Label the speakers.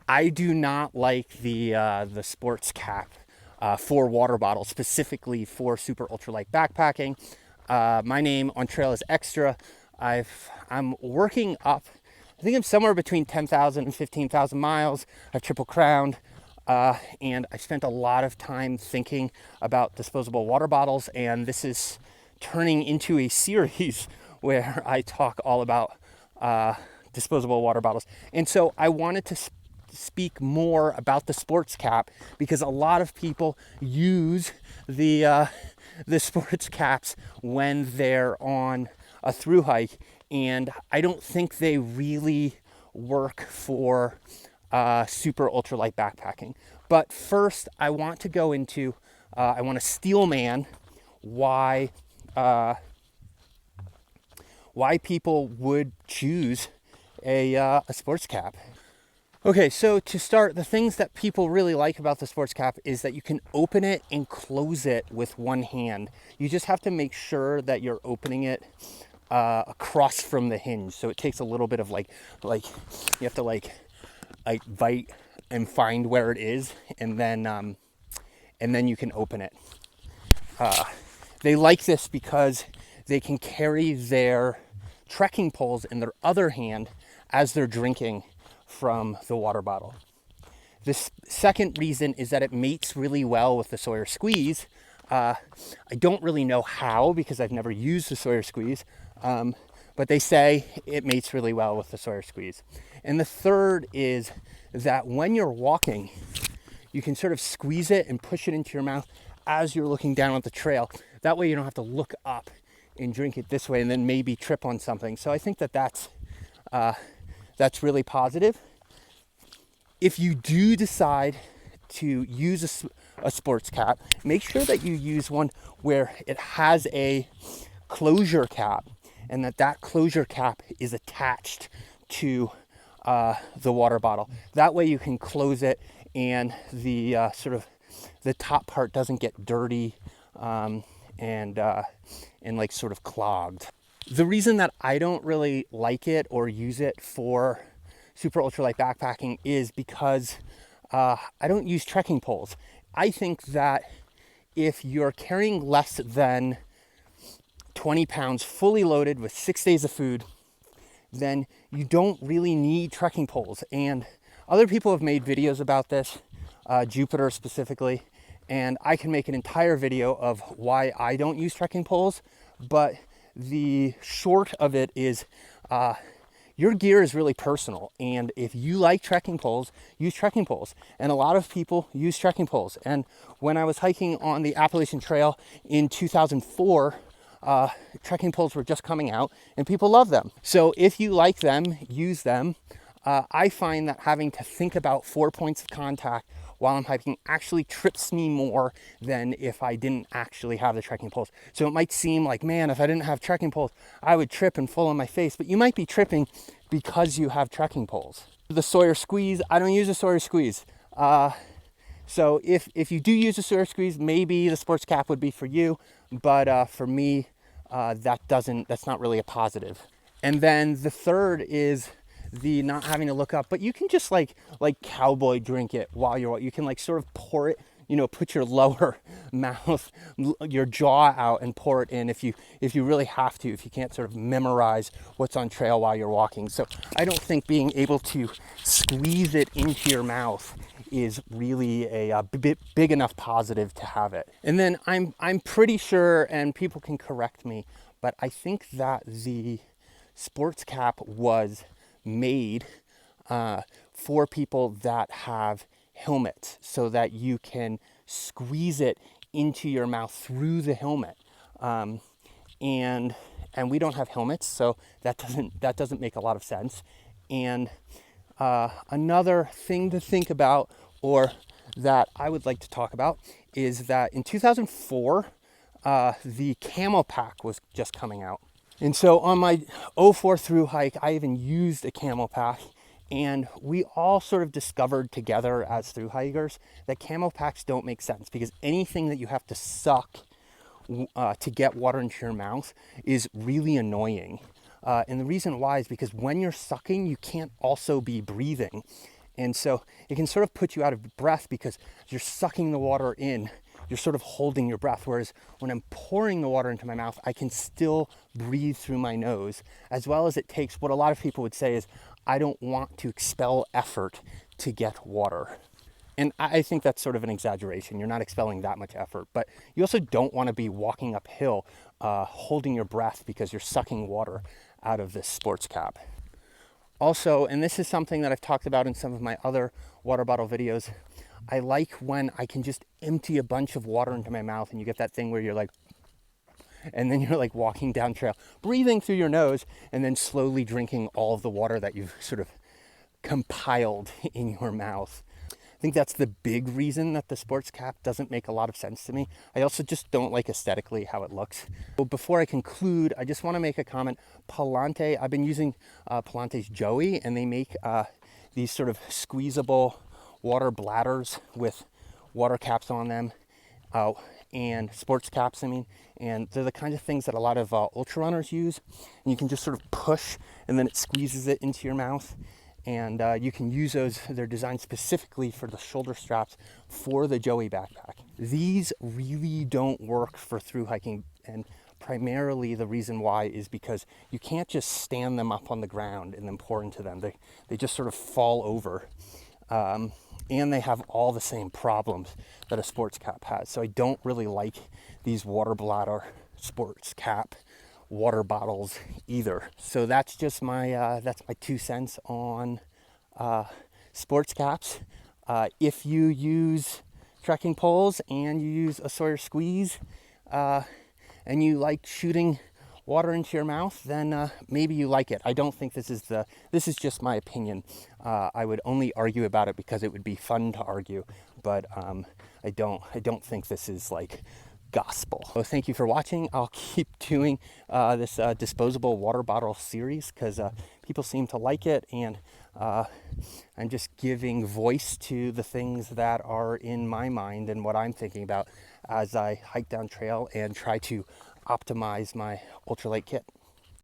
Speaker 1: I do not like the sports cap for water bottles, specifically for super ultralight backpacking. My name on trail is Extra. I'm working up. I think I'm somewhere between 10,000 and 15,000 miles. I've triple crowned, and I spent a lot of time thinking about disposable water bottles, and this is turning into a series where I talk all about disposable water bottles. And so I wanted to speak more about the sports cap because a lot of people use the sports caps when they're on a through hike, and I don't think they really work for super ultralight backpacking. But first, I want to go into I want to steel man why people would choose a sports cap. Okay, so to start, the things that people really like about the sports cap is that you can open it and close it with one hand. You just have to make sure that you're opening it across from the hinge. So it takes a little bit of like you have to like bite and find where it is, and then you can open it. They like this because they can carry their trekking poles in their other hand as they're drinking from the water bottle. The second reason is that it mates really well with the Sawyer Squeeze. I don't really know how because I've never used the Sawyer Squeeze, but they say it mates really well with the Sawyer Squeeze. And the third is that when you're walking, you can sort of squeeze it and push it into your mouth as you're looking down at the trail. That way you don't have to look up and drink it this way and then maybe trip on something. So I think that that's really positive. If you do decide to use a sports cap, make sure that you use one where it has a closure cap and that closure cap is attached to the water bottle. That way you can close it and the sort of the top part doesn't get dirty and like sort of clogged. The reason that I don't really like it or use it for super ultralight backpacking is because I don't use trekking poles. I think that if you're carrying less than 20 pounds fully loaded with 6 days of food, then you don't really need trekking poles. And other people have made videos about this, Jupiter specifically, and I can make an entire video of why I don't use trekking poles, but the short of it is your gear is really personal, and if you like trekking poles, use trekking poles. And a lot of people use trekking poles. And when I was hiking on the Appalachian Trail in 2004, trekking poles were just coming out and people love them. So if you like them, use them. I find that having to think about 4 points of contact while I'm hiking actually trips me more than if I didn't actually have the trekking poles. So it might seem like, man, if I didn't have trekking poles, I would trip and fall on my face, but you might be tripping because you have trekking poles. The Sawyer Squeeze, I don't use a Sawyer Squeeze. So if you do use a Sawyer Squeeze, maybe the sports cap would be for you, but for me, that's not really a positive. And then the third is the not having to look up, but you can just like cowboy drink it while you can like sort of pour it, put your lower mouth, your jaw out and pour it in if you really have to, if you can't sort of memorize what's on trail while you're walking. So I don't think being able to squeeze it into your mouth is really a big enough positive to have it. And then I'm pretty sure, and people can correct me, but I think that the sports cap was made for people that have helmets so that you can squeeze it into your mouth through the helmet. And we don't have helmets, so that doesn't make a lot of sense. And another thing to think about, or that I would like to talk about, is that in 2004, the Camo Pack was just coming out. And so on my 04 through hike, I even used a Camo Pack, and we all sort of discovered together as through hikers that Camo Packs don't make sense because anything that you have to suck to get water into your mouth is really annoying. And the reason why is because when you're sucking, you can't also be breathing. And so it can sort of put you out of breath because you're sucking the water in. You're sort of holding your breath. Whereas when I'm pouring the water into my mouth, I can still breathe through my nose, as well as it takes what a lot of people would say is, I don't want to expel effort to get water. And I think that's sort of an exaggeration. You're not expelling that much effort, but you also don't want to be walking uphill holding your breath because you're sucking water out of this sports cap. Also, and this is something that I've talked about in some of my other water bottle videos, I like when I can just empty a bunch of water into my mouth and you get that thing where you're like, and then you're like walking down trail, breathing through your nose and then slowly drinking all of the water that you've sort of compiled in your mouth. I think that's the big reason that the sports cap doesn't make a lot of sense to me. I also just don't like aesthetically how it looks. But before I conclude, I just want to make a comment. Palante, I've been using Palante's Joey, and they make these sort of squeezable water bladders with water caps on them and sports caps, and they're the kind of things that a lot of ultra runners use. And you can just sort of push and then it squeezes it into your mouth. And you can use those. They're designed specifically for the shoulder straps for the Joey backpack. These really don't work for through hiking, and primarily the reason why is because you can't just stand them up on the ground and then pour into them. They just sort of fall over. And they have all the same problems that a sports cap has. So I don't really like these water bladder sports cap water bottles either. So that's just my 2 cents on sports caps. If you use trekking poles and you use a Sawyer Squeeze and you like shooting water into your mouth, then maybe you like it. I don't think this is just my opinion. I would only argue about it because it would be fun to argue, but I don't think this is like gospel. So thank you for watching. I'll keep doing this disposable water bottle series because people seem to like it, and I'm just giving voice to the things that are in my mind and what I'm thinking about as I hike down trail and try to optimize my ultralight kit.